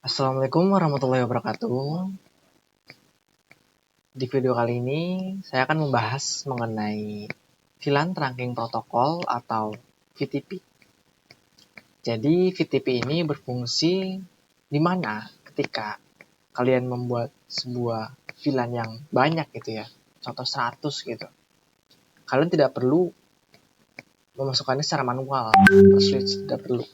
Assalamualaikum warahmatullahi wabarakatuh. Di video kali ini saya akan membahas mengenai VLAN Trunking Protocol atau VTP. Jadi VTP ini berfungsi di mana ketika kalian membuat sebuah VLAN yang banyak gitu ya, contoh 100 gitu. Kalian tidak perlu memasukkannya secara manual, per switch tidak perlu.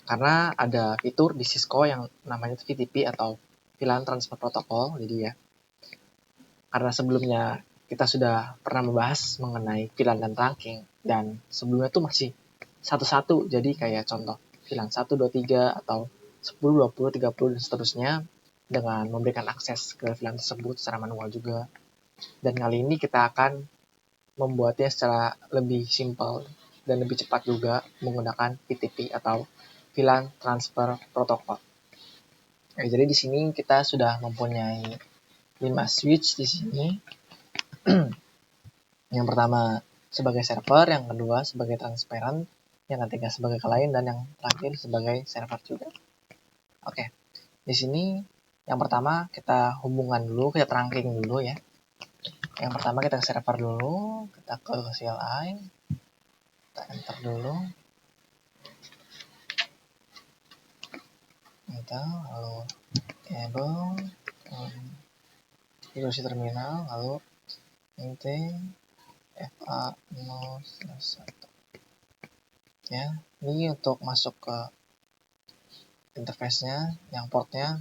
Karena ada fitur di Cisco yang namanya VTP atau VLAN Transfer Protocol, jadi ya. Karena sebelumnya kita sudah pernah membahas mengenai VLAN dan trunking, dan sebelumnya tuh masih satu-satu, jadi kayak contoh VLAN 1, 2, 3, atau 10, 20, 30, dan seterusnya, dengan memberikan akses ke VLAN tersebut secara manual juga. Dan kali ini kita akan membuatnya secara lebih simpel dan lebih cepat juga menggunakan VTP atau VLAN Transfer Protocol. Jadi di sini kita sudah mempunyai 5 switch di sini. Yang pertama sebagai server, yang kedua sebagai transparent, yang ketiga sebagai client, dan yang terakhir sebagai server juga. Oke, di sini yang pertama kita hubungan dulu, kita trunking dulu ya. Yang pertama kita ke server dulu, kita ke CLI, kita enter dulu, kita lalu enable ilusi terminal, lalu int fa0/1 ya. Ini untuk masuk ke interface-nya yang portnya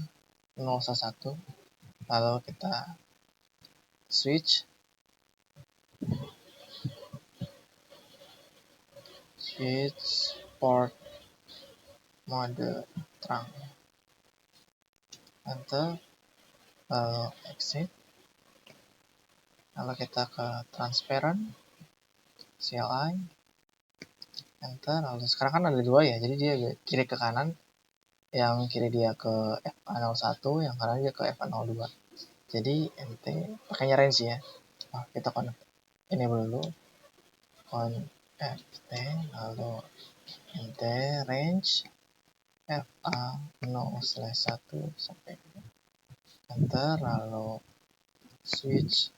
0/1, lalu kita switch port mode trunk, enter, lalu exit, lalu kita ke transparent CLI, enter, lalu sekarang kan ada dua ya, jadi dia kiri ke kanan, yang kiri dia ke FA01, yang kanan dia ke FA02. Jadi nt pakainya range ya. Kita connect enable dulu, connect lalu nt range FA0/1 sampai enter, lalu switch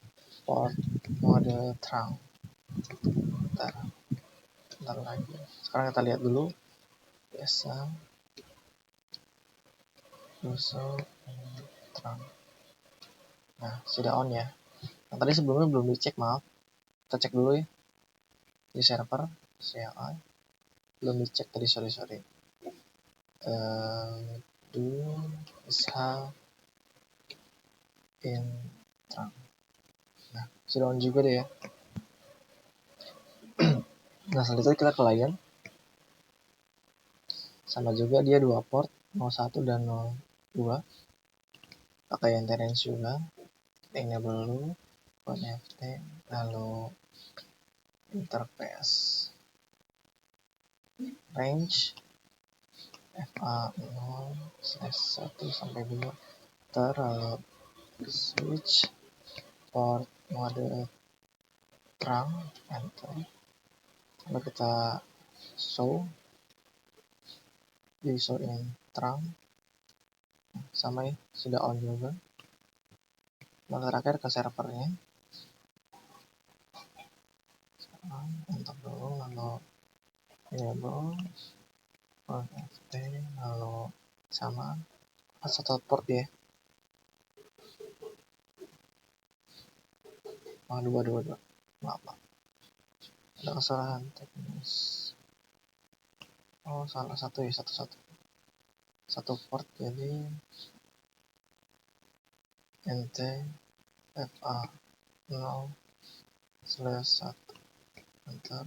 port mode trunk. Bentar lagi. Sekarang kita lihat dulu. Biasa. User trunk. Nah, sudah on ya. Yang tadi sebelumnya belum dicek, maaf. Kita cek dulu ya. Di server CLI. Belum dicek tadi, sorry. Do is have in trunk. Nah, sudah on juga deh ya. Nah, selanjutnya kita ke client. Sama juga dia 2 port, 01 dan 02. Pakai int range juga. Enable dulu, connect, lalu interface range FA0/1 sampai 2, lalu switch port mode trunk, enter, lalu kita show in trunk, sama ya, sudah on juga. Lalu terakhir ke servernya, enter dulu, lalu enable, connect, lalu sama satu port ya. Dua. Maaf. Ada kesalahan teknis. Salah satu ya, satu port, jadi nt fa0/1 enter,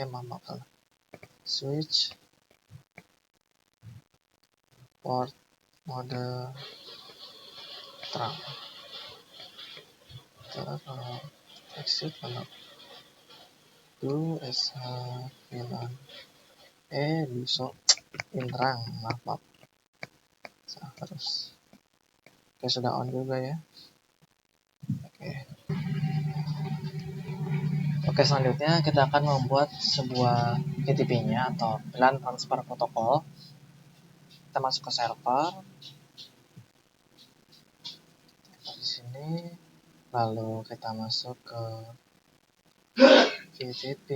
maaf salah, switch port mode trunk, exit, lalu do sh VLAN bisa intrang, maaf salah terus. Oke, sudah on juga ya. Oke, Oke, selanjutnya kita akan membuat sebuah VTP-nya atau VLAN transfer protokol. Kita masuk ke server di sini, lalu kita masuk ke VTP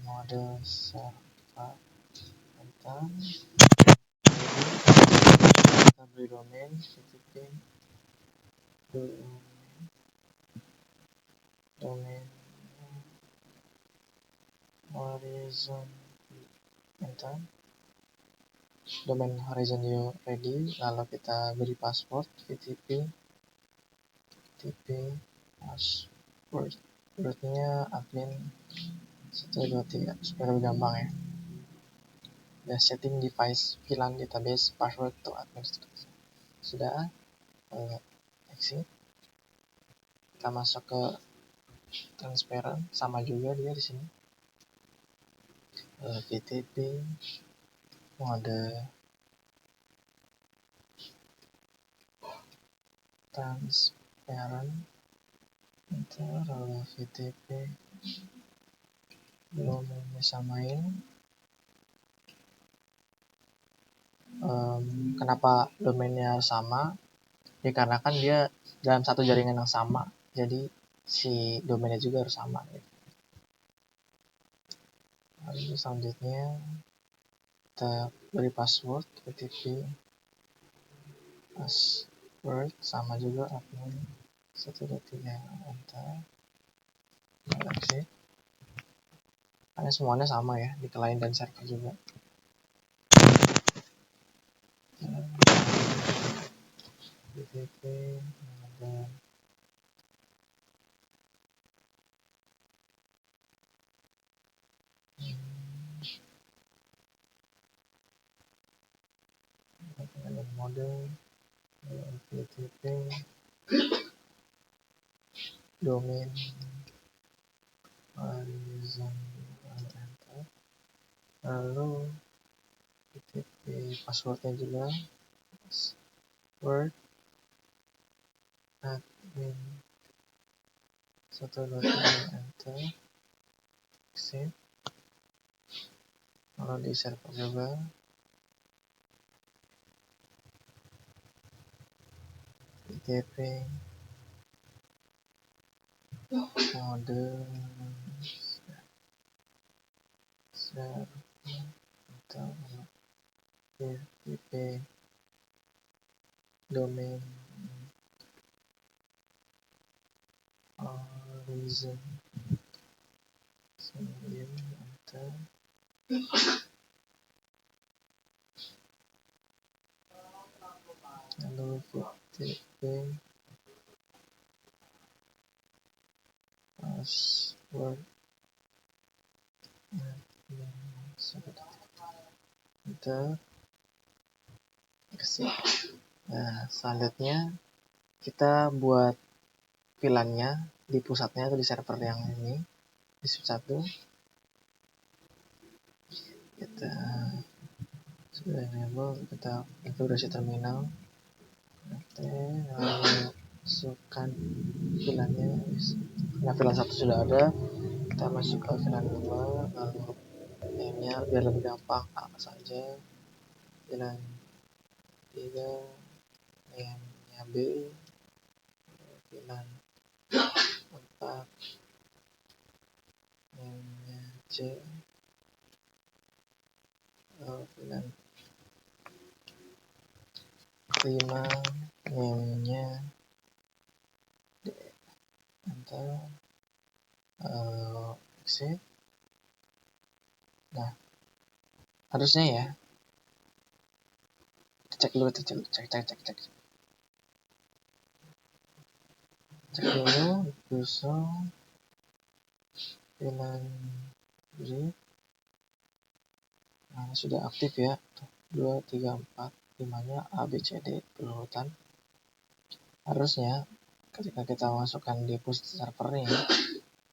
mode server. Kita beri domain VTP domain horizon, enter domain horizon ready, lalu kita beri password VTP passwordnya admin 123 supaya lebih gampang ya. The setting device VLAN database password to administrator. Sudah, exit. Kita masuk ke transparent, sama juga dia di sini. VTP mode transparent, enter, lalu VTP belum disamain. Kenapa domainnya sama? Dikarenakan dia dalam satu jaringan yang sama, jadi si domainnya juga harus sama gitu. Lalu selanjutnya kita beri password VTP password sama juga admin 123, enter, exit. Karena semuanya sama ya di client dan server juga. VTP dan mode VTP domain horizon, enter, lalu VTP passwordnya juga password admin 123, enter, exit. Kalau di server juga VTP mode server atau VTP domain horizon, enter, lalu VTP password enter, exit. Nah, selanjutnya kita buat VLAN-nya di pusatnya atau di server yang ini, di sub 1. Kita sudah enable, kita konfigurasi terminal. Oke, lalu masukkan VLAN-nya. Nah, VLAN 1 sudah ada, kita masuk ke VLAN 2, lalu name-nya biar lebih gampang, apa saja. VLAN 3, name-nya B, VLAN 4, name-nya C, VLAN 5, name-nya D, enter, exit. Nah, harusnya ya, cek dulu, cek dulu usung VLAN grid. Nah, sudah aktif ya, 2, 3, 4, 5-nya A, B, C, D berurutan. Harusnya ketika kita masukkan di pusat servernya,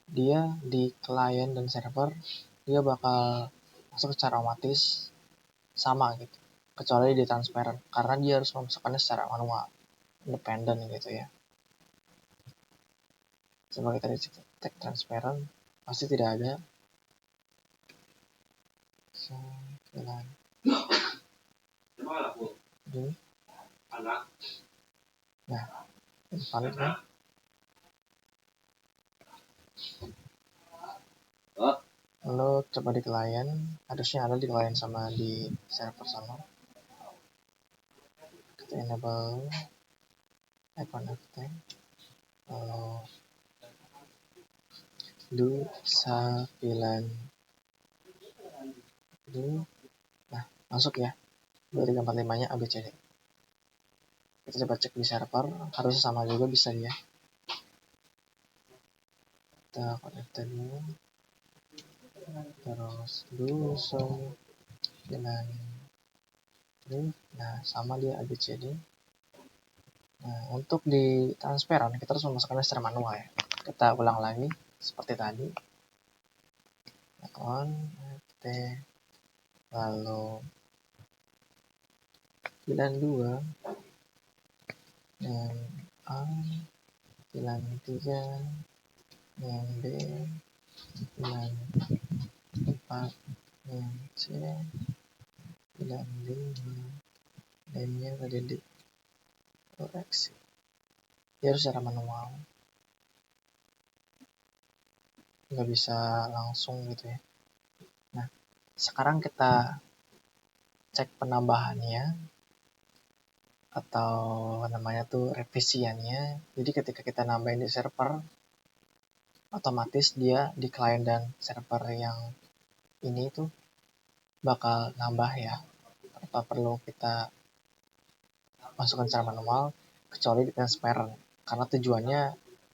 dia di client dan server dia bakal masuk secara otomatis sama gitu, kecuali di transparent karena dia harus memasukkannya secara manual. independen gitu ya. Coba kita cek transparent, pasti tidak ada. VLAN ini. Nah, invalid kan? Lalu coba di client, harusnya ada di client sama di server sama. Kita enable icon FT. Lalu do VLAN do. Nah, masuk ya. 2345 nya ABCD. Kita coba cek di server, harusnya sama juga bisa ya. Kita connected dulu. Terus do show VLAN. Nah, sama dia ABCD. Nah, untuk di transparent kita harus memasukkannya secara manual ya. Kita ulang lagi seperti tadi. On FT, lalu VLAN 2 dan A, VLAN 3 yang B, VLAN 4 yang C, VLAN 5 lainnya tadi di koreksi. Dia harus secara manual, nggak bisa langsung gitu ya. Nah, sekarang kita cek penambahannya atau namanya tuh revisiannya. Jadi ketika kita nambahin di server, otomatis dia di client dan server yang ini tuh bakal nambah ya. Tanpa perlu kita masukkan secara manual, kecuali di transparent. Karena tujuannya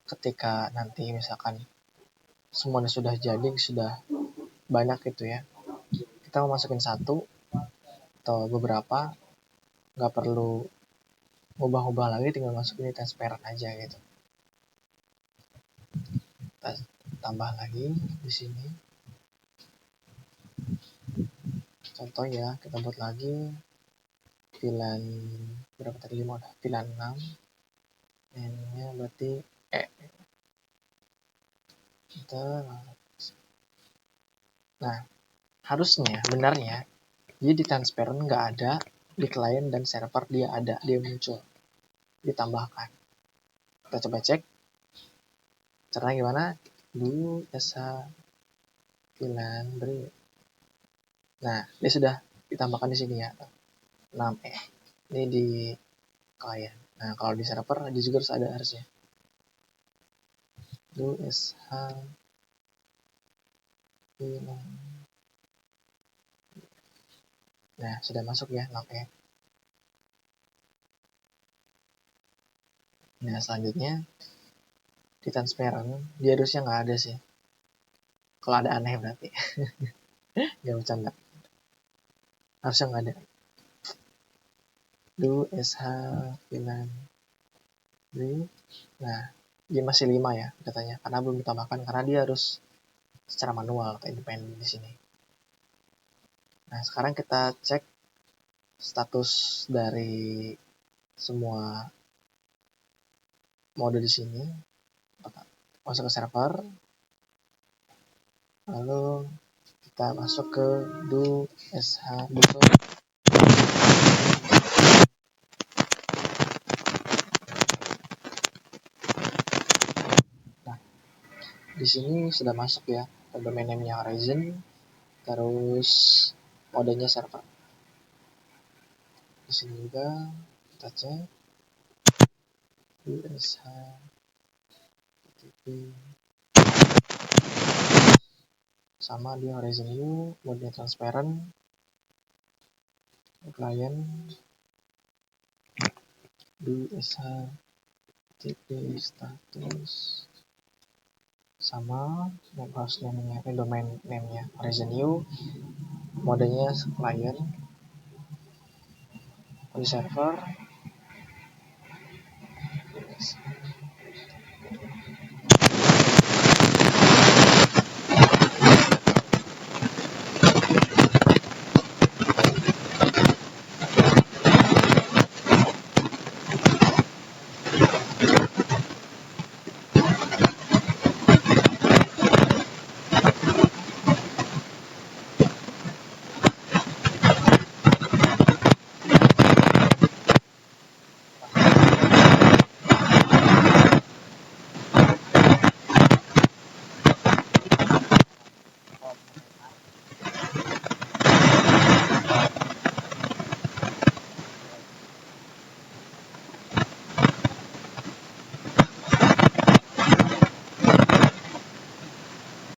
ketika nanti misalkan semuanya sudah jadi, sudah banyak gitu ya, kita mau masukin satu atau beberapa, nggak perlu ubah-ubah lagi, tinggal masukin di transparent aja gitu. Kita tambah lagi di sini. Contoh ya, kita buat lagi VLAN berapa tadi, 5 udah, VLAN 6, n-nya berarti kita. Nah, harusnya benarnya dia di transparent nggak ada, di client dan server dia ada, dia muncul, ditambahkan. Kita coba cek caranya gimana. Dulu jasa VLAN beri. Nah, dia sudah ditambahkan di sini ya, 6E. Ini di client. Nah, kalau di server dia juga harus ada harusnya. Dulu SH VLAN. Nah, sudah masuk ya 6E. Nah, selanjutnya di transparent dia harusnya nggak ada sih. Kalau ada aneh berarti. Nggak bercanda. Harusnya nggak ada. Do SH VLAN. Nah, dia masih 5 ya katanya, karena belum ditambahkan, karena dia harus secara manual atau independen di sini. Nah, sekarang kita cek status dari semua mode di sini. Masuk ke server, lalu kita masuk ke do sh butuh. Nah, di sini sudah masuk ya, domain name-nya Horizon, terus modenya server. Di sini juga kita cek do sh sama di Horizon U, mode transparent, client do sh tp status sama host name-nya, domain name-nya Horizon U, modenya client, di server